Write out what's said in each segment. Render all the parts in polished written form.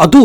ಅದು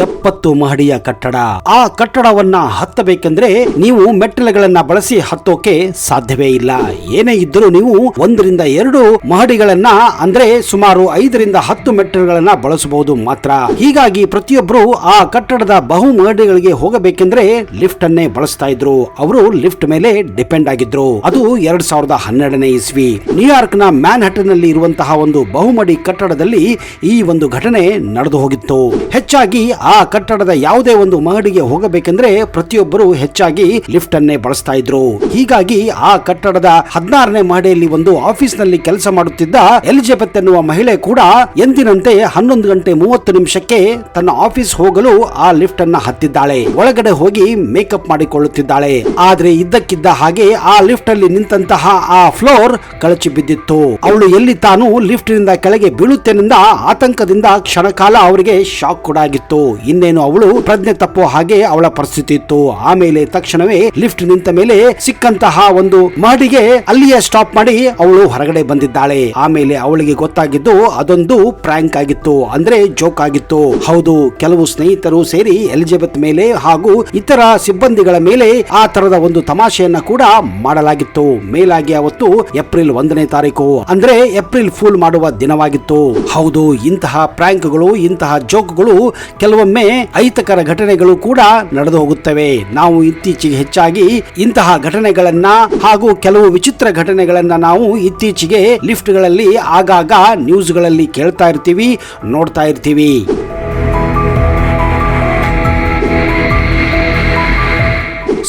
70 ಮಹಡಿಯ ಕಟ್ಟಡ. ಆ ಕಟ್ಟಡವನ್ನ ಹತ್ತಬೇಕೆಂದ್ರೆ ನೀವು ಮೆಟ್ಟಿಲುಗಳನ್ನ ಬಳಸಿ ಹತ್ತೋಕೆ ಸಾಧ್ಯವೇ ಇಲ್ಲ. ಏನೇ ಇದ್ದರೂ ನೀವು 1-2 ಮಹಡಿಗಳನ್ನ ಅಂದ್ರೆ ಸುಮಾರು 5-10 ಮೆಟ್ಟಿಲುಗಳನ್ನ ಬಳಸಬಹುದು ಮಾತ್ರ. ಹೀಗಾಗಿ ಪ್ರತಿಯೊಬ್ಬರು ಆ ಕಟ್ಟಡದ ಬಹು ಮಹಡಿಗಳಿಗೆ ಹೋಗಬೇಕೆಂದ್ರೆ ಲಿಫ್ಟ್ ಅನ್ನೇ ಬಳಸ್ತಾ ಇದ್ರು. ಅವರು ಲಿಫ್ಟ್ ಮೇಲೆ ಡಿಪೆಂಡ್ ಆಗಿದ್ರು. ಅದು 2012ನೇ ಇಸ್ವಿ ನ್ಯೂಯಾರ್ಕ್ ನ ಮ್ಯಾನ್ಹಟನ್ ನಲ್ಲಿ ಇರುವಂತಹ ಒಂದು ಬಹುಮಡಿ ಕಟ್ಟಡದಲ್ಲಿ ಈ ಒಂದು ಘಟನೆ ನಡೆದು ಹೋಗಿತ್ತು. ಹೆಚ್ಚಾಗಿ ಆ ಕಟ್ಟಡದ ಯಾವುದೇ ಒಂದು ಮಹಡಿಗೆ ಹೋಗಬೇಕೆಂದ್ರೆ ಪ್ರತಿಯೊಬ್ಬರು ಹೆಚ್ಚಾಗಿ ಲಿಫ್ಟ್ ಅನ್ನೇ ಬಳಸ್ತಾ ಇದ್ರು. ಹೀಗಾಗಿ ಆ ಕಟ್ಟಡದ 16ನೇ ಮಹಡಿಯಲ್ಲಿ ಒಂದು ಆಫೀಸ್ ನಲ್ಲಿ ಕೆಲಸ ಮಾಡುತ್ತಿದ್ದ ಎಲಿಜಬೆತ್ ಎನ್ನುವ ಮಹಿಳೆ ಕೂಡ ಎಂದಿನಂತೆ 11:30 ತನ್ನ ಆಫೀಸ್ ಹೋಗಲು ಆ ಲಿಫ್ಟ್ ಅನ್ನ ಹತ್ತಿದ್ದಾಳೆ. ಒಳಗಡೆ ಹೋಗಿ ಮೇಕಪ್ ಮಾಡಿಕೊಳ್ಳುತ್ತಿದ್ದಾಳೆ. ಆದ್ರೆ ಇದ್ದಕ್ಕಿದ್ದ ಹಾಗೆ ಆ ಲಿಫ್ಟ್ ಅಲ್ಲಿ ನಿಂತಹ ಆ ಫ್ಲೋರ್ ಕಳಚಿ ಬಿದ್ದಿತ್ತು. ಅವಳು ಎಲ್ಲಿ ತಾನು ಲಿಫ್ಟ್ ನಿಂದ ಕೆಳಗೆ ಬೀಳುತ್ತೇನೆಂದ ಆತಂಕದಿಂದ ಕ್ಷಣಕಾಲ ಅವರಿಗೆ ಶಾಕ್ ಕೂಡ ಆಗಿತ್ತು. ಇನ್ನೇನು ಅವಳು ಪ್ರಜ್ಞೆ ತಪ್ಪೋ ಹಾಗೆ ಅವಳ ಪರಿಸ್ಥಿತಿ ಇತ್ತು. ಆಮೇಲೆ ತಕ್ಷಣವೇ ಲಿಫ್ಟ್ ನಿಂತ ಮೇಲೆ ಸಿಕ್ಕಂತಹ ಒಂದು ಮಹಡಿಗೆ ಅಲ್ಲಿಯೇ ಸ್ಟಾಪ್ ಮಾಡಿ ಅವಳು ಹೊರಗಡೆ ಬಂದಿದ್ದಾಳೆ. ಆಮೇಲೆ ಅವಳಿಗೆ ಗೊತ್ತಾಗಿದ್ದು ಅದೊಂದು ಪ್ರ್ಯಾಂಕ್ ಆಗಿತ್ತು, ಅಂದ್ರೆ ಜೋಕ್ ಆಗಿತ್ತು. ಹೌದು, ಕೆಲವು ಸ್ನೇಹಿತರು ಸೇರಿ ಎಲಿಜಬೆತ್ ಮೇಲೆ ಹಾಗೂ ಇತರ ಸಿಬ್ಬಂದಿಗಳ ಮೇಲೆ ಆ ತರದ ಒಂದು ತಮಾಷೆಯನ್ನ ಕೂಡ ಮಾಡಲಾಗಿತ್ತು. ಮೇಲಾಗಿ ಅವತ್ತು ಏಪ್ರಿಲ್ 1ನೇ ತಾರೀಕು ಅಂದ್ರೆ ಏಪ್ರಿಲ್ ಫೂಲ್ ಮಾಡುವ ದಿನವಾಗಿತ್ತು. ಹೌದು, ಇಂತಹ ಪ್ರ್ಯಾಂಕ್ಗಳು, ಇಂತಹ ಜೋಕ್ಗಳು, ಕೆಲವೊಮ್ಮೆ ಅಹಿತಕರ ಘಟನೆಗಳು ಕೂಡ ನಡೆದು ಹೋಗುತ್ತವೆ. ನಾವು ಇತ್ತೀಚೆಗೆ ಹೆಚ್ಚಾಗಿ ಇಂತಹ ಘಟನೆಗಳನ್ನ ಹಾಗೂ ಕೆಲವು ವಿಚಿತ್ರ ಘಟನೆಗಳನ್ನ ನಾವು ಇತ್ತೀಚೆಗೆ ಲಿಫ್ಟ್ಗಳಲ್ಲಿ ಆಗಾಗ ನ್ಯೂಸ್ಗಳಲ್ಲಿ ಕೇಳ್ತಾ ಇರ್ತೀವಿ, ನೋಡ್ತಾ ಇರ್ತೀವಿ.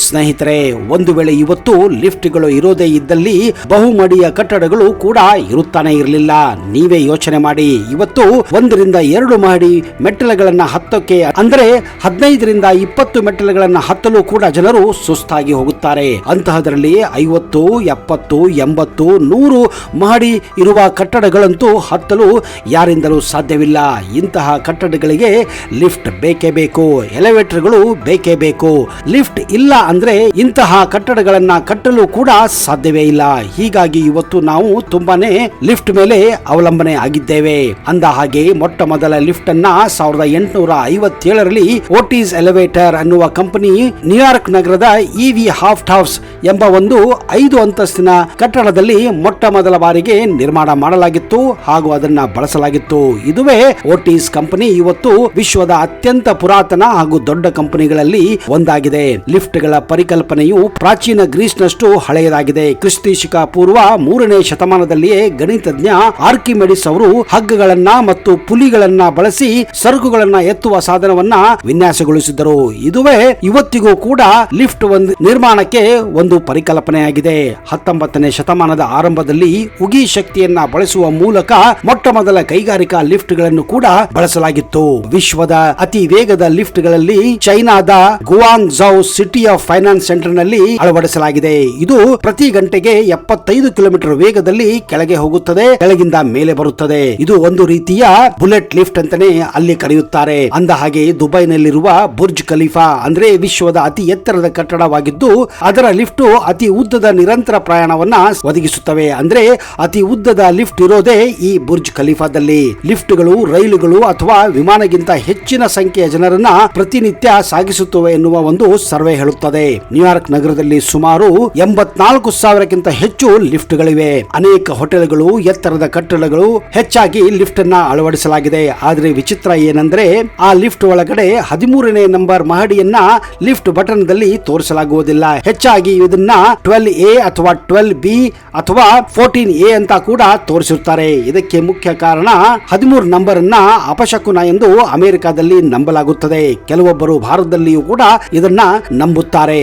ಸ್ನೇಹಿತರೆ, ಒಂದು ವೇಳೆ ಇವತ್ತು ಲಿಫ್ಟ್ಗಳು ಇರೋದೇ ಇದ್ದಲ್ಲಿ ಬಹುಮಡಿಯ ಕಟ್ಟಡಗಳು ಕೂಡ ಇರುತ್ತಾನೆ ಇರಲಿಲ್ಲ. ನೀವೇ ಯೋಚನೆ ಮಾಡಿ, ಇವತ್ತು 1-2 ಮಹಡಿ ಮೆಟ್ಟಿಲುಗಳನ್ನ ಹತ್ತೋಕೆ ಅಂದ್ರೆ 15-20 ಮೆಟ್ಟಿಲುಗಳನ್ನ ಹತ್ತಲು ಕೂಡ ಜನರು ಸುಸ್ತಾಗಿ ಹೋಗುತ್ತಾರೆ. ಅಂತಹದರಲ್ಲಿ 50, 70, 80, 100 ಮಹಡಿ ಇರುವ ಕಟ್ಟಡಗಳಂತೂ ಹತ್ತಲು ಯಾರಿಂದಲೂ ಸಾಧ್ಯವಿಲ್ಲ. ಇಂತಹ ಕಟ್ಟಡಗಳಿಗೆ ಲಿಫ್ಟ್ ಬೇಕೇ ಬೇಕು, ಎಲಿವೇಟರ್ಗಳು ಬೇಕೇ ಬೇಕು. ಲಿಫ್ಟ್ ಇಲ್ಲ ಅಂದ್ರೆ ಇಂತಹ ಕಟ್ಟಡಗಳನ್ನ ಕಟ್ಟಲು ಕೂಡ ಸಾಧ್ಯವೇ ಇಲ್ಲ. ಹೀಗಾಗಿ ಇವತ್ತು ನಾವು ತುಂಬಾನೇ ಲಿಫ್ಟ್ ಮೇಲೆ ಅವಲಂಬನೆ ಆಗಿದ್ದೇವೆ. ಅಂದ ಹಾಗೆ ಮೊಟ್ಟ ಮೊದಲ ಲಿಫ್ಟ್ ಅನ್ನ 1857ರಲ್ಲಿ ಓಟಿಸ್ ಎಲಿವೇಟರ್ ಅನ್ನುವ ಕಂಪನಿ ನ್ಯೂಯಾರ್ಕ್ ನಗರದ ಇವಿ ಹಾಫ್ಟ್ ಹೌಸ್ ಎಂಬ ಒಂದು 5 ಅಂತಸ್ತಿನ ಕಟ್ಟಡದಲ್ಲಿ ಮೊಟ್ಟ ಮೊದಲ ಬಾರಿಗೆ ನಿರ್ಮಾಣ ಮಾಡಲಾಗಿತ್ತು ಹಾಗೂ ಅದನ್ನ ಬಳಸಲಾಗಿತ್ತು. ಇದುವೇ ಓಟಿಸ್ ಕಂಪನಿ ಇವತ್ತು ವಿಶ್ವದ ಅತ್ಯಂತ ಪುರಾತನ ಹಾಗೂ ದೊಡ್ಡ ಕಂಪನಿಗಳಲ್ಲಿ ಒಂದಾಗಿದೆ. ಲಿಫ್ಟ್ ಗಳ ಪರಿಕಲ್ಪನೆಯು ಪ್ರಾಚೀನ ಗ್ರೀಸ್ನಷ್ಟು ಹಳೆಯದಾಗಿದೆ. ಕ್ರಿಸ್ತ ಪೂರ್ವ 3ನೇ ಶತಮಾನದಲ್ಲಿಯೇ ಗಣಿತಜ್ಞ ಆರ್ಕಿಮೆಡಿಸ್ ಅವರು ಹಗ್ಗಗಳನ್ನ ಮತ್ತು ಪುಲಿಗಳನ್ನ ಬಳಸಿ ಸರಕುಗಳನ್ನ ಎತ್ತುವ ಸಾಧನವನ್ನ ವಿನ್ಯಾಸಗೊಳಿಸಿದರು. ಇದುವೇ ಇವತ್ತಿಗೂ ಕೂಡ ಲಿಫ್ಟ್ ನಿರ್ಮಾಣಕ್ಕೆ ಒಂದು ಪರಿಕಲ್ಪನೆಯಾಗಿದೆ. 19ನೇ ಶತಮಾನದ ಆರಂಭದಲ್ಲಿ ಉಗಿ ಶಕ್ತಿಯನ್ನ ಬಳಸುವ ಮೂಲಕ ಮೊಟ್ಟ ಮೊದಲ ಕೈಗಾರಿಕಾ ಲಿಫ್ಟ್ ಗಳನ್ನು ಕೂಡ ಬಳಸಲಾಗಿತ್ತು. ವಿಶ್ವದ ಅತಿ ವೇಗದ ಲಿಫ್ಟ್ ಗಳಲ್ಲಿ ಚೈನಾದ ಗುವಾಂಗ್ಝೌ ಸಿಟಿ ಆಫ್ ಫೈನಾನ್ಸ್ ಸೆಂಟರ್ ನಲ್ಲಿ ಅಳವಡಿಸಲಾಗಿದೆ. ಇದು ಪ್ರತಿ ಗಂಟೆಗೆ 75 ಕಿಲೋಮೀಟರ್ ವೇಗದಲ್ಲಿ ಕೆಳಗೆ ಹೋಗುತ್ತದೆ, ಕೆಳಗಿಂದ ಮೇಲೆ ಬರುತ್ತದೆ. ಇದು ಒಂದು ರೀತಿಯ ಬುಲೆಟ್ ಲಿಫ್ಟ್ ಅಂತಾನೆ ಅಲ್ಲಿ ಕರೆಯುತ್ತಾರೆ. ಅಂದ ಹಾಗೆ ದುಬೈನಲ್ಲಿರುವ ಬುರ್ಜ್ ಖಲೀಫಾ ಅಂದ್ರೆ ವಿಶ್ವದ ಅತಿ ಎತ್ತರದ ಕಟ್ಟಡವಾಗಿದ್ದು ಅದರ ಲಿಫ್ಟ್ ಅತಿ ಉದ್ದದ ನಿರಂತರ ಪ್ರಯಾಣವನ್ನ ಒದಗಿಸುತ್ತವೆ. ಅಂದ್ರೆ ಅತಿ ಉದ್ದದ ಲಿಫ್ಟ್ ಇರೋದೇ ಈ ಬುರ್ಜ್ ಖಲೀಫಾದಲ್ಲಿ. ಲಿಫ್ಟ್ಗಳು ರೈಲುಗಳು ಅಥವಾ ವಿಮಾನಗಿಂತ ಹೆಚ್ಚಿನ ಸಂಖ್ಯೆಯ ಜನರನ್ನ ಪ್ರತಿನಿತ್ಯ ಸಾಗಿಸುತ್ತವೆ ಎನ್ನುವ ಒಂದು ಸರ್ವೆ ಹೇಳುತ್ತದೆ. ನ್ಯೂಯಾರ್ಕ್ ನಗರದಲ್ಲಿ ಸುಮಾರು 84,000ಕ್ಕಿಂತ ಹೆಚ್ಚು ಲಿಫ್ಟ್ಗಳಿವೆ. ಅನೇಕ ಹೋಟೆಲ್ಗಳು, ಎತ್ತರದ ಕಟ್ಟಡಗಳು ಹೆಚ್ಚಾಗಿ ಲಿಫ್ಟ್ ಅನ್ನ ಅಳವಡಿಸಲಾಗಿದೆ. ಆದ್ರೆ ವಿಚಿತ್ರ ಏನಂದ್ರೆ ಆ ಲಿಫ್ಟ್ ಒಳಗಡೆ 13ನೇ ನಂಬರ್ ಮಹಡಿಯನ್ನ ಲಿಫ್ಟ್ ಬಟನ್ ದಲ್ಲಿ ತೋರಿಸಲಾಗುವುದಿಲ್ಲ. ಹೆಚ್ಚಾಗಿ ಇದನ್ನ 12A ಅಥವಾ 12B ಅಥವಾ 14A ಅಂತ ಕೂಡ ತೋರಿಸುತ್ತಾರೆ. ಇದಕ್ಕೆ ಮುಖ್ಯ ಕಾರಣ 13 ನಂಬರ್ ಅನ್ನ ಅಪಶಕುನ ಎಂದು ಅಮೆರಿಕದಲ್ಲಿ ನಂಬಲಾಗುತ್ತದೆ. ಕೆಲವೊಬ್ಬರು ಭಾರತದಲ್ಲಿಯೂ ಕೂಡ ಇದನ್ನ ನಂಬುತ್ತಾರೆ.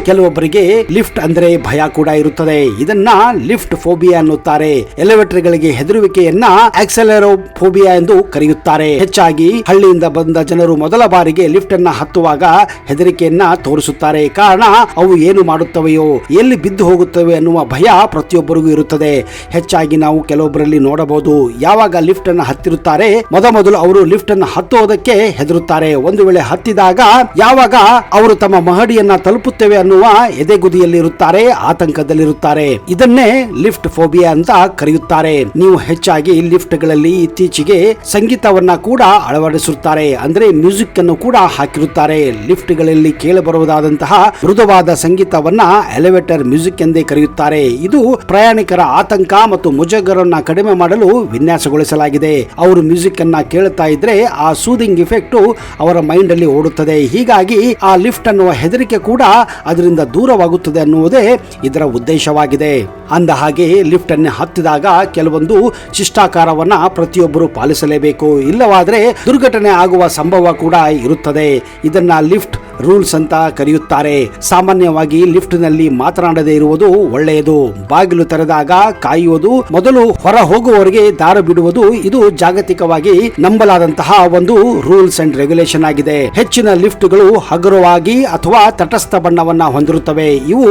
ಕೆಲವೊಬ್ಬರಿಗೆ ಲಿಫ್ಟ್ ಅಂದ್ರೆ ಭಯ ಕೂಡ ಇರುತ್ತದೆ. ಇದನ್ನ ಲಿಫ್ಟ್ ಫೋಬಿಯಾ ಅನ್ನುತ್ತಾರೆ. ಎಲಿವೇಟರ್ ಗಳಿಗೆ ಹೆದರುವಿಕೆಯನ್ನ ಆಕ್ಸೆಲೆರೋಫೋಬಿಯಾ ಎಂದು ಕರೆಯುತ್ತಾರೆ. ಹೆಚ್ಚಾಗಿ ಹಳ್ಳಿಯಿಂದ ಬಂದ ಜನರು ಮೊದಲ ಬಾರಿಗೆ ಲಿಫ್ಟ್ ಅನ್ನ ಹತ್ತುವಾಗ ಹೆದರಿಕೆಯನ್ನ ತೋರಿಸುತ್ತಾರೆ. ಕಾರಣ ಅವು ಏನು ಮಾಡುತ್ತವೆಯೋ, ಎಲ್ಲಿ ಬಿದ್ದು ಹೋಗುತ್ತವೆ ಅನ್ನುವ ಭಯ ಪ್ರತಿಯೊಬ್ಬರಿಗೂ ಇರುತ್ತದೆ. ಹೆಚ್ಚಾಗಿ ನಾವು ಕೆಲವೊಬ್ಬರಲ್ಲಿ ನೋಡಬಹುದು, ಯಾವಾಗ ಲಿಫ್ಟ್ ಅನ್ನ ಹತ್ತಿರುತ್ತಾರೆ ಮೊದಲು ಅವರು ಲಿಫ್ಟ್ ಅನ್ನ ಹತ್ತುವುದಕ್ಕೆ ಹೆದರುತ್ತಾರೆ. ಒಂದು ವೇಳೆ ಹತ್ತಿದಾಗ ಯಾವಾಗ ಅವರು ತಮ್ಮ ಮಹಡಿಯನ್ನ ತಲುಪುತ್ತೇವೆ ಅನ್ನುವ ಎನ್ನುವ ಎದೆಗುದಿಯಲ್ಲಿರುತ್ತಾರೆ, ಆತಂಕದಲ್ಲಿರುತ್ತಾರೆ. ಇದನ್ನೇ ಲಿಫ್ಟ್ ಫೋಬಿಯಾ ಅಂತ ಕರೆಯುತ್ತಾರೆ. ನೀವು ಹೆಚ್ಚಾಗಿ ಲಿಫ್ಟ್ಗಳಲ್ಲಿ ಇತ್ತೀಚೆಗೆ ಸಂಗೀತವನ್ನ ಕೂಡ ಅಳವಡಿಸುತ್ತಾರೆ, ಅಂದ್ರೆ ಮ್ಯೂಸಿಕ್ ಅನ್ನು ಕೂಡ ಹಾಕಿರುತ್ತಾರೆ. ಲಿಫ್ಟ್ಗಳಲ್ಲಿ ಕೇಳಬರುವುದಾದಂತಹ ಮೃದುವಾದ ಸಂಗೀತವನ್ನ ಎಲಿವೇಟರ್ ಮ್ಯೂಸಿಕ್ ಎಂದೇ ಕರೆಯುತ್ತಾರೆ. ಇದು ಪ್ರಯಾಣಿಕರ ಆತಂಕ ಮತ್ತು ಮುಜುಗರನ್ನ ಕಡಿಮೆ ಮಾಡಲು ವಿನ್ಯಾಸಗೊಳಿಸಲಾಗಿದೆ. ಅವರು ಮ್ಯೂಸಿಕ್ ಅನ್ನ ಕೇಳುತ್ತಾ ಇದ್ರೆ ಆ ಸೂದಿಂಗ್ ಇಫೆಕ್ಟ್ ಅವರ ಮೈಂಡ್ ಅಲ್ಲಿ ಓಡುತ್ತದೆ. ಹೀಗಾಗಿ ಆ ಲಿಫ್ಟ್ ಅನ್ನುವ ಹೆದರಿಕೆ ಕೂಡ ಅದರಿಂದ ದೂರವಾಗುತ್ತದೆ ಅನ್ನುವುದೇ ಇದರ ಉದ್ದೇಶವಾಗಿದೆ. ಅಂದ ಹಾಗೆ ಲಿಫ್ಟ್ ಅನ್ನು ಹತ್ತಿದಾಗ ಕೆಲವೊಂದು ಶಿಷ್ಟಾಚಾರವನ್ನ ಪ್ರತಿಯೊಬ್ಬರು ಪಾಲಿಸಲೇಬೇಕು. ಇಲ್ಲವಾದರೆ ದುರ್ಘಟನೆ ಆಗುವ ಸಂಭವ ಕೂಡ ಇರುತ್ತದೆ. ಇದನ್ನ ಲಿಫ್ಟ್ ರೂಲ್ಸ್ ಅಂತ ಕರೆಯುತ್ತಾರೆ. ಸಾಮಾನ್ಯವಾಗಿ ಲಿಫ್ಟ್ ನಲ್ಲಿ ಮಾತನಾಡದೇ ಇರುವುದು ಒಳ್ಳೆಯದು. ಬಾಗಿಲು ತೆರೆದಾಗ ಕಾಯುವುದು, ಮೊದಲು ಹೊರ ಹೋಗುವವರಿಗೆ ದಾರಿ ಬಿಡುವುದು, ಇದು ಜಾಗತಿಕವಾಗಿ ನಂಬಲಾದಂತಹ ಒಂದು ರೂಲ್ಸ್ ಅಂಡ್ ರೆಗ್ಯುಲೇಷನ್ ಆಗಿದೆ. ಹೆಚ್ಚಿನ ಲಿಫ್ಟ್ಗಳು ಹಗುರವಾಗಿ ಅಥವಾ ತಟಸ್ಥ ಬಣ್ಣವನ್ನ ಹೊಂದಿರುತ್ತವೆ. ಇವು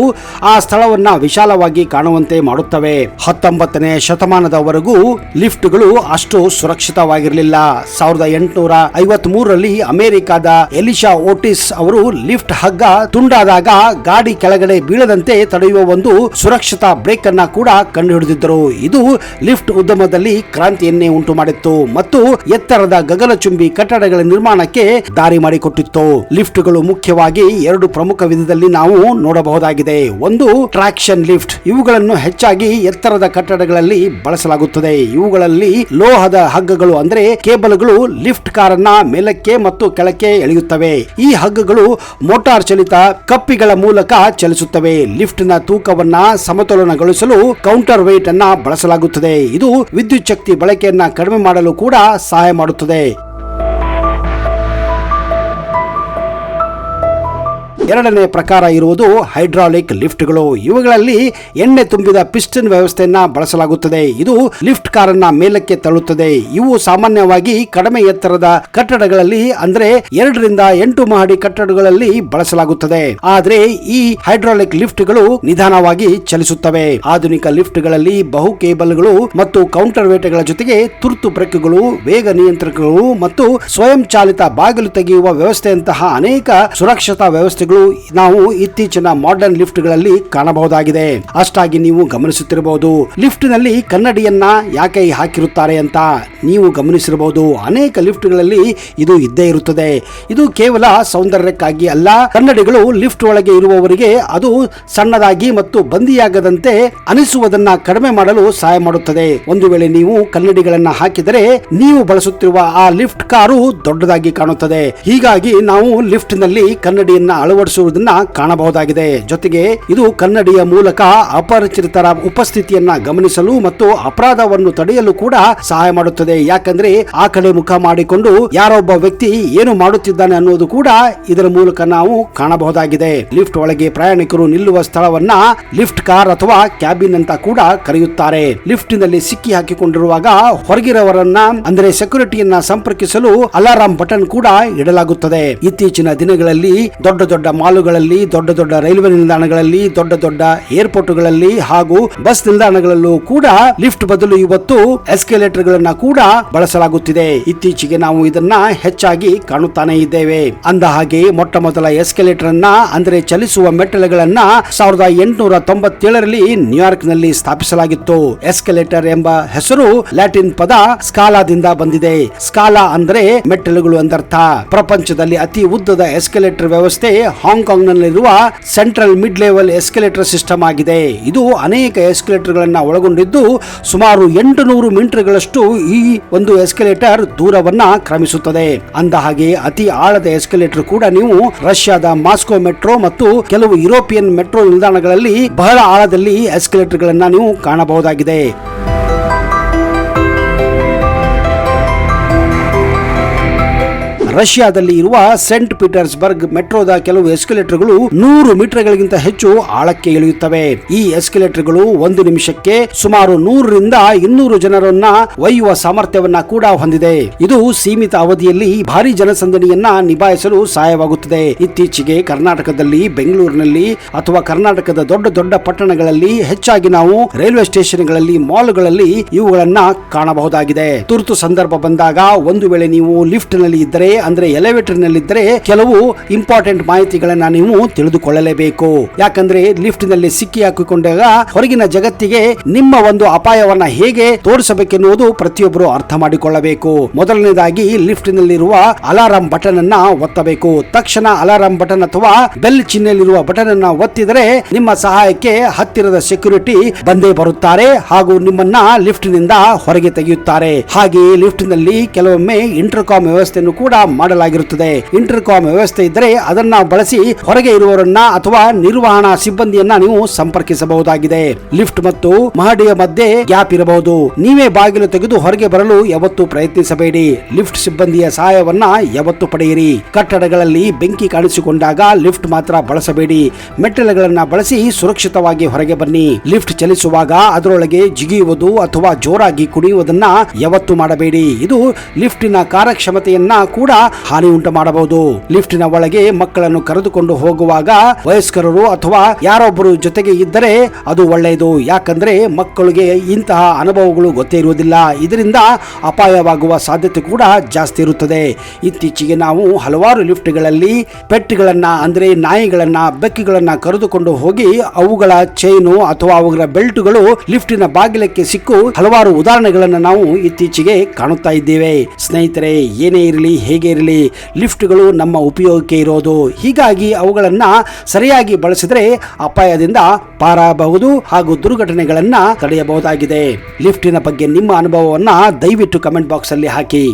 ಆ ಸ್ಥಳವನ್ನ ವಿಶಾಲವಾಗಿ ಕಾಣುವಂತೆ ಮಾಡುತ್ತವೆ. 19ನೇ ಶತಮಾನದವರೆಗೂ ಲಿಫ್ಟ್ಗಳು ಅಷ್ಟು ಸುರಕ್ಷಿತವಾಗಿರಲಿಲ್ಲ. 1853ರಲ್ಲಿ ಅಮೆರಿಕದ ಎಲಿಶಾ ಓಟಿಸ್ ಅವರು ಲಿಫ್ಟ್ ಹಗ್ಗ ತುಂಡಾದಾಗ ಗಾಡಿ ಕೆಳಗಡೆ ಬೀಳದಂತೆ ತಡೆಯುವ ಒಂದು ಸುರಕ್ಷಿತ ಬ್ರೇಕ್ ಅನ್ನ ಕೂಡ ಕಂಡುಹಿಡಿದಿದ್ದರು. ಇದು ಲಿಫ್ಟ್ ಉದ್ಯಮದಲ್ಲಿ ಕ್ರಾಂತಿಯನ್ನೇ ಉಂಟು ಮಾಡಿತ್ತು ಮತ್ತು ಎತ್ತರದ ಗಗನಚುಂಬಿ ಕಟ್ಟಡಗಳ ನಿರ್ಮಾಣಕ್ಕೆ ದಾರಿ ಮಾಡಿಕೊಟ್ಟಿತ್ತು. ಲಿಫ್ಟ್ಗಳು ಮುಖ್ಯವಾಗಿ ಎರಡು ಪ್ರಮುಖ ವಿಧದಲ್ಲಿ ನಾವು ನೋಡಬಹುದಾಗಿದೆ. ಒಂದು ಟ್ರಾಕ್ಷನ್ ಲಿಫ್ಟ್. ಇವುಗಳನ್ನು ಹೆಚ್ಚಾಗಿ ಎತ್ತರದ ಕಟ್ಟಡಗಳಲ್ಲಿ ಬಳಸಲಾಗುತ್ತದೆ. ಇವುಗಳಲ್ಲಿ ಲೋಹದ ಹಗ್ಗಗಳು ಅಂದ್ರೆ ಕೇಬಲ್ಗಳು ಲಿಫ್ಟ್ ಕಾರನ್ನ ಮೇಲಕ್ಕೆ ಮತ್ತು ಕೆಳಕ್ಕೆ ಎಳೆಯುತ್ತವೆ. ಈ ಹಗ್ಗಗಳು ಮೋಟಾರ್ ಚಾಲಿತ ಕಪ್ಪಿಗಳ ಮೂಲಕ ಚಲಿಸುತ್ತವೆ. ಲಿಫ್ಟ್ ನ ತೂಕವನ್ನ ಸಮತೋಲನಗೊಳಿಸಲು ಕೌಂಟರ್ ವೇಟ್ ಅನ್ನ ಬಳಸಲಾಗುತ್ತದೆ. ಇದು ವಿದ್ಯುತ್ ಶಕ್ತಿ ಬಳಕೆಯನ್ನ ಕಡಿಮೆ ಮಾಡಲು ಕೂಡ ಸಹಾಯ ಮಾಡುತ್ತದೆ. ಎರಡನೇ ಪ್ರಕಾರ ಇರುವುದು ಹೈಡ್ರಾಲಿಕ್ ಲಿಫ್ಟ್ಗಳು. ಇವುಗಳಲ್ಲಿ ಎಣ್ಣೆ ತುಂಬಿದ ಪಿಸ್ಟನ್ ವ್ಯವಸ್ಥೆಯನ್ನ ಬಳಸಲಾಗುತ್ತದೆ. ಇದು ಲಿಫ್ಟ್ ಕಾರನ್ನ ಮೇಲಕ್ಕೆ ತಳ್ಳುತ್ತದೆ. ಇವು ಸಾಮಾನ್ಯವಾಗಿ ಕಡಿಮೆ ಎತ್ತರದ ಕಟ್ಟಡಗಳಲ್ಲಿ ಅಂದ್ರೆ 2 ರಿಂದ 8 ಮಹಡಿ ಕಟ್ಟಡಗಳಲ್ಲಿ ಬಳಸಲಾಗುತ್ತದೆ. ಆದ್ರೆ ಈ ಹೈಡ್ರಾಲಿಕ್ ಲಿಫ್ಟ್ಗಳು ನಿಧಾನವಾಗಿ ಚಲಿಸುತ್ತವೆ. ಆಧುನಿಕ ಲಿಫ್ಟ್ಗಳಲ್ಲಿ ಬಹು ಕೇಬಲ್ಗಳು ಮತ್ತು ಕೌಂಟರ್ ವೇಟ್ಗಳ ಜೊತೆಗೆ ತುರ್ತು ಬ್ರೇಕ್ಗಳು, ವೇಗ ನಿಯಂತ್ರಕಗಳು ಮತ್ತು ಸ್ವಯಂ ಚಾಲಿತ ಬಾಗಿಲು ತೆಗೆಯುವ ವ್ಯವಸ್ಥೆಯಂತಹ ಅನೇಕ ಸುರಕ್ಷತಾ ವ್ಯವಸ್ಥೆಗಳು ನಾವು ಇತ್ತೀಚಿನ ಮಾಡರ್ನ್ ಲಿಫ್ಟ್ ಗಳಲ್ಲಿ ಕಾಣಬಹುದಾಗಿದೆ. ಅಷ್ಟಾಗಿ ನೀವು ಗಮನಿಸುತ್ತಿರಬಹುದು, ಲಿಫ್ಟ್ ನಲ್ಲಿ ಕನ್ನಡಿಯನ್ನ ಯಾಕೆ ಹಾಕಿರುತ್ತಾರೆ ಅಂತ ನೀವು ಗಮನಿಸಿರಬಹುದು. ಅನೇಕ ಲಿಫ್ಟ್ ಗಳಲ್ಲಿ ಇದು ಇದ್ದೇ ಇರುತ್ತದೆ. ಇದು ಕೇವಲ ಸೌಂದರ್ಯಕ್ಕಾಗಿ ಅಲ್ಲ, ಕನ್ನಡಿಗಳು ಲಿಫ್ಟ್ ಒಳಗೆ ಇರುವವರಿಗೆ ಅದು ಸಣ್ಣದಾಗಿ ಮತ್ತು ಬಂದಿಯಾಗದಂತೆ ಅನಿಸುವುದನ್ನ ಕಡಿಮೆ ಮಾಡಲು ಸಹಾಯ ಮಾಡುತ್ತದೆ. ಒಂದು ವೇಳೆ ನೀವು ಕನ್ನಡಿಗಳನ್ನ ಹಾಕಿದರೆ ನೀವು ಬಳಸುತ್ತಿರುವ ಆ ಲಿಫ್ಟ್ ಕಾರು ದೊಡ್ಡದಾಗಿ ಕಾಣುತ್ತದೆ. ಹೀಗಾಗಿ ನಾವು ಲಿಫ್ಟ್ ನಲ್ಲಿ ಕನ್ನಡಿಯನ್ನ ಅಳವಡಿಸುವುದನ್ನ ಕಾಣಬಹುದಾಗಿದೆ. ಜೊತೆಗೆ ಇದು ಕನ್ನಡಿಯ ಮೂಲಕ ಅಪರಿಚಿತರ ಉಪಸ್ಥಿತಿಯನ್ನ ಗಮನಿಸಲು ಮತ್ತು ಅಪರಾಧವನ್ನು ತಡೆಯಲು ಕೂಡ ಸಹಾಯ ಮಾಡುತ್ತದೆ. ಯಾಕಂದ್ರೆ ಆ ಕಡೆ ಮುಖ ಮಾಡಿಕೊಂಡು ಯಾರೊಬ್ಬ ವ್ಯಕ್ತಿ ಏನು ಮಾಡುತ್ತಿದ್ದಾನೆ ಅನ್ನೋದು ಕೂಡ ಇದರ ಮೂಲಕ ನಾವು ಕಾಣಬಹುದಾಗಿದೆ. ಲಿಫ್ಟ್ ಒಳಗೆ ಪ್ರಯಾಣಿಕರು ನಿಲ್ಲುವ ಸ್ಥಳವನ್ನ ಲಿಫ್ಟ್ ಕಾರ್ ಅಥವಾ ಕ್ಯಾಬಿನ್ ಅಂತ ಕೂಡ ಕರೆಯುತ್ತಾರೆ. ಲಿಫ್ಟ್ ನಲ್ಲಿ ಸಿಕ್ಕಿ ಹಾಕಿಕೊಂಡಿರುವಾಗ ಹೊರಗಿರವರನ್ನ ಅಂದ್ರೆ ಸೆಕ್ಯೂರಿಟಿಯನ್ನ ಸಂಪರ್ಕಿಸಲು ಅಲಾರಾಂ ಬಟನ್ ಕೂಡ ಇಡಲಾಗುತ್ತದೆ. ಇತ್ತೀಚಿನ ದಿನಗಳಲ್ಲಿ ದೊಡ್ಡ ದೊಡ್ಡ ಮಾಲುಗಳಲ್ಲಿ, ದೊಡ್ಡ ದೊಡ್ಡ ರೈಲ್ವೆ ನಿಲ್ದಾಣಗಳಲ್ಲಿ, ದೊಡ್ಡ ದೊಡ್ಡ ಏರ್ಪೋರ್ಟ್ಗಳಲ್ಲಿ ಹಾಗೂ ಬಸ್ ನಿಲ್ದಾಣಗಳಲ್ಲೂ ಕೂಡ ಲಿಫ್ಟ್ ಬದಲು ಇವತ್ತು ಎಸ್ಕಲೇಟರ್ ಗಳನ್ನ ಕೂಡ ಬಳಸಲಾಗುತ್ತಿದೆ. ಇತ್ತೀಚೆಗೆ ನಾವು ಇದನ್ನ ಹೆಚ್ಚಾಗಿ ಕಾಣುತ್ತಾನೆ ಇದ್ದೇವೆ. ಅಂದ ಹಾಗೆ ಮೊಟ್ಟ ಮೊದಲ ಎಸ್ಕಲೇಟರ್ ಅನ್ನ ಅಂದ್ರೆ ಚಲಿಸುವ ಮೆಟ್ಟಲುಗಳನ್ನ 1897ರಲ್ಲಿ ನ್ಯೂಯಾರ್ಕ್ ನಲ್ಲಿ ಸ್ಥಾಪಿಸಲಾಗಿತ್ತು. ಎಸ್ಕಲೇಟರ್ ಎಂಬ ಹೆಸರು ಲ್ಯಾಟಿನ್ ಪದ ಸ್ಕಾಲಾದಿಂದ ಬಂದಿದೆ. ಸ್ಕಾಲಾ ಅಂದ್ರೆ ಮೆಟ್ಟಲುಗಳು ಎಂದರ್ಥ. ಪ್ರಪಂಚದಲ್ಲಿ ಅತಿ ಉದ್ದದ ಎಸ್ಕಲೇಟರ್ ವ್ಯವಸ್ಥೆ ಹಾಂಗ್ಕಾಂಗ್ ನಲ್ಲಿರುವ central mid level escalator system ಆಗಿದೆ. ಇದು ಅನೇಕ ಎಸ್ಕಲೇಟರ್ ಗಳನ್ನ ಒಳಗೊಂಡಿದ್ದು ಸುಮಾರು 800 ಮೀಟರ್ಗಳಷ್ಟು ಈ ಒಂದು ಎಸ್ಕಲೇಟರ್ ದೂರವನ್ನ ಕ್ರಮಿಸುತ್ತದೆ. ಅಂದ ಹಾಗೆ ಅತಿ ಆಳದ ಎಸ್ಕಲೇಟರ್ ಕೂಡ ನೀವು ರಷ್ಯಾದ ಮಾಸ್ಕೋ ಮೆಟ್ರೋ ಮತ್ತು ಕೆಲವು ಯುರೋಪಿಯನ್ ಮೆಟ್ರೋ ನಿಲ್ದಾಣಗಳಲ್ಲಿ ಬಹಳ ಆಳದಲ್ಲಿ ಎಸ್ಕಲೇಟರ್ ಗಳನ್ನ ನೀವು ಕಾಣಬಹುದಾಗಿದೆ. ರಷ್ಯಾದಲ್ಲಿ ಇರುವ ಸೆಂಟ್ ಪೀಟರ್ಸ್ಬರ್ಗ್ ಮೆಟ್ರೋದ ಕೆಲವು ಎಸ್ಕಲೇಟರ್ಗಳು 100 ಮೀಟರ್ಗಳಿಗಿಂತ ಹೆಚ್ಚು ಆಳಕ್ಕೆ ಇಳಿಯುತ್ತವೆ. ಈ ಎಸ್ಕಲೇಟರ್ಗಳು ಒಂದು ನಿಮಿಷಕ್ಕೆ ಸುಮಾರು 100 ರಿಂದ 200 ಜನರನ್ನ ಒಯ್ಯುವ ಸಾಮರ್ಥ್ಯವನ್ನ ಕೂಡ ಹೊಂದಿದೆ. ಇದು ಸೀಮಿತ ಅವಧಿಯಲ್ಲಿ ಭಾರಿ ಜನಸಂದಣಿಯನ್ನ ನಿಭಾಯಿಸಲು ಸಹಾಯವಾಗುತ್ತದೆ. ಇತ್ತೀಚೆಗೆ ಕರ್ನಾಟಕದಲ್ಲಿ ಬೆಂಗಳೂರಿನಲ್ಲಿ ಅಥವಾ ಕರ್ನಾಟಕದ ದೊಡ್ಡ ದೊಡ್ಡ ಪಟ್ಟಣಗಳಲ್ಲಿ ಹೆಚ್ಚಾಗಿ ನಾವು ರೈಲ್ವೆ ಸ್ಟೇಷನ್ಗಳಲ್ಲಿ, ಮಾಲ್ಗಳಲ್ಲಿ ಇವುಗಳನ್ನ ಕಾಣಬಹುದಾಗಿದೆ. ತುರ್ತು ಸಂದರ್ಭ ಬಂದಾಗ ಒಂದು ವೇಳೆ ನೀವು ಲಿಫ್ಟ್ ನಲ್ಲಿ ಇದ್ದರೆ ಅಂದ್ರೆ ಎಲಿವೇಟರ್ ನಲ್ಲಿದ್ದರೆ ಕೆಲವು ಇಂಪಾರ್ಟೆಂಟ್ ಮಾಹಿತಿಗಳನ್ನ ನೀವು ತಿಳಿದುಕೊಳ್ಳಲೇಬೇಕು. ಯಾಕಂದ್ರೆ ಲಿಫ್ಟ್ ನಲ್ಲಿ ಸಿಕ್ಕಿ ಹಾಕಿಕೊಂಡಾಗ ಹೊರಗಿನ ಜಗತ್ತಿಗೆ ನಿಮ್ಮ ಒಂದು ಅಪಾಯವನ್ನ ಹೇಗೆ ತೋರಿಸಬೇಕೆನ್ನುವುದು ಪ್ರತಿಯೊಬ್ಬರು ಅರ್ಥ ಮಾಡಿಕೊಳ್ಳಬೇಕು. ಮೊದಲನೇದಾಗಿ ಲಿಫ್ಟ್ ನಲ್ಲಿರುವ ಅಲಾರಾಂ ಬಟನ್ ಅನ್ನ ಒತ್ತಬೇಕು. ತಕ್ಷಣ ಅಲಾರಾಂ ಬಟನ್ ಅಥವಾ ಬೆಲ್ ಚಿಹ್ನೆಯಲ್ಲಿರುವ ಬಟನ್ ಅನ್ನ ಒತ್ತಿದರೆ ನಿಮ್ಮ ಸಹಾಯಕ್ಕೆ ಹತ್ತಿರದ ಸೆಕ್ಯೂರಿಟಿ ಬಂದೇ ಬರುತ್ತಾರೆ ಹಾಗೂ ನಿಮ್ಮನ್ನ ಲಿಫ್ಟ್ ನಿಂದ ಹೊರಗೆ ತೆಗೆಯುತ್ತಾರೆ. ಹಾಗೆಯೇ ಲಿಫ್ಟ್ ನಲ್ಲಿ ಕೆಲವೊಮ್ಮೆ ಇಂಟರ್ಕಾಮ್ ವ್ಯವಸ್ಥೆಯನ್ನು ಕೂಡ ಮಾಡಲಾಗಿರುತ್ತದೆ. ಇಂಟರ್ಕಾಮ್ ವ್ಯವಸ್ಥೆ ಇದ್ದರೆ ಅದನ್ನ ಬಳಸಿ ಹೊರಗೆ ಇರುವವರನ್ನ ಅಥವಾ ನಿರ್ವಹಣಾ ಸಿಬ್ಬಂದಿಯನ್ನ ನೀವು ಸಂಪರ್ಕಿಸಬಹುದಾಗಿದೆ. ಲಿಫ್ಟ್ ಮತ್ತು ಮಹಡಿಯ ಮಧ್ಯೆ ಗ್ಯಾಪ್ ಇರಬಹುದು. ನೀವೇ ಬಾಗಿಲು ತೆಗೆದು ಹೊರಗೆ ಬರಲು ಯಾವತ್ತೂ ಪ್ರಯತ್ನಿಸಬೇಡಿ. ಲಿಫ್ಟ್ ಸಿಬ್ಬಂದಿಯ ಸಹಾಯವನ್ನ ಯಾವತ್ತೂ ಪಡೆಯಿರಿ. ಕಟ್ಟಡಗಳಲ್ಲಿ ಬೆಂಕಿ ಕಾಣಿಸಿಕೊಂಡಾಗ ಲಿಫ್ಟ್ ಮಾತ್ರ ಬಳಸಬೇಡಿ. ಮೆಟ್ಟಿಲುಗಳನ್ನ ಬಳಸಿ ಸುರಕ್ಷಿತವಾಗಿ ಹೊರಗೆ ಬನ್ನಿ. ಲಿಫ್ಟ್ ಚಲಿಸುವಾಗ ಅದರೊಳಗೆ ಜಿಗಿಯುವುದು ಅಥವಾ ಜೋರಾಗಿ ಕುಣಿಯುವುದನ್ನ ಯಾವತ್ತೂ ಮಾಡಬೇಡಿ. ಇದು ಲಿಫ್ಟಿನ ಕಾರ್ಯಕ್ಷಮತೆಯನ್ನ ಕೂಡ ಹಾನಿ ಉಂಟು ಮಾಡಬಹುದು. ಲಿಫ್ಟಿನ ಒಳಗೆ ಮಕ್ಕಳನ್ನು ಕರೆದುಕೊಂಡು ಹೋಗುವಾಗ ವಯಸ್ಕರು ಅಥವಾ ಯಾರೊಬ್ಬರು ಜೊತೆಗೆ ಇದ್ದರೆ ಅದು ಒಳ್ಳೆಯದು. ಯಾಕಂದ್ರೆ ಮಕ್ಕಳಿಗೆ ಇಂತಹ ಅನುಭವಗಳು ಗೊತ್ತೇ ಇರುವುದಿಲ್ಲ. ಇದರಿಂದ ಅಪಾಯವಾಗುವ ಸಾಧ್ಯತೆ ಕೂಡ ಜಾಸ್ತಿ ಇರುತ್ತದೆ. ಇತ್ತೀಚೆಗೆ ನಾವು ಹಲವಾರು ಲಿಫ್ಟ್ಗಳಲ್ಲಿ ಪೆಟ್ಗಳನ್ನ ಅಂದ್ರೆ ನಾಯಿಗಳನ್ನ ಬೆಕ್ಕುಗಳನ್ನ ಕರೆದುಕೊಂಡು ಹೋಗಿ ಅವುಗಳ ಚೈನು ಅಥವಾ ಅವುಗಳ ಬೆಲ್ಟ್ಗಳು ಲಿಫ್ಟಿನ ಬಾಗಿಲಕ್ಕೆ ಸಿಕ್ಕು ಹಲವಾರು ಉದಾಹರಣೆಗಳನ್ನು ನಾವು ಇತ್ತೀಚೆಗೆ ಕಾಣುತ್ತಾ ಇದ್ದೇವೆ. ಸ್ನೇಹಿತರೆ, ಏನೇ ಇರಲಿ ಹೇಗೆ ಇರಲಿ ಲಿಫ್ಟ್ಗಳು ನಮ್ಮ ಉಪಯೋಗಕ್ಕೆ ಇರೋದು. ಹೀಗಾಗಿ ಅವುಗಳನ್ನ ಸರಿಯಾಗಿ ಬಳಸಿದರೆ ಅಪಾಯದಿಂದ ಪಾರಾಗಬಹುದು ಹಾಗೂ ದುರ್ಘಟನೆಗಳನ್ನ ತಡೆಯಬಹುದಾಗಿದೆ. ಲಿಫ್ಟಿನ ಬಗ್ಗೆ ನಿಮ್ಮ ಅನುಭವವನ್ನ ದಯವಿಟ್ಟು ಕಮೆಂಟ್ ಬಾಕ್ಸ್ ಅಲ್ಲಿ ಹಾಕಿ.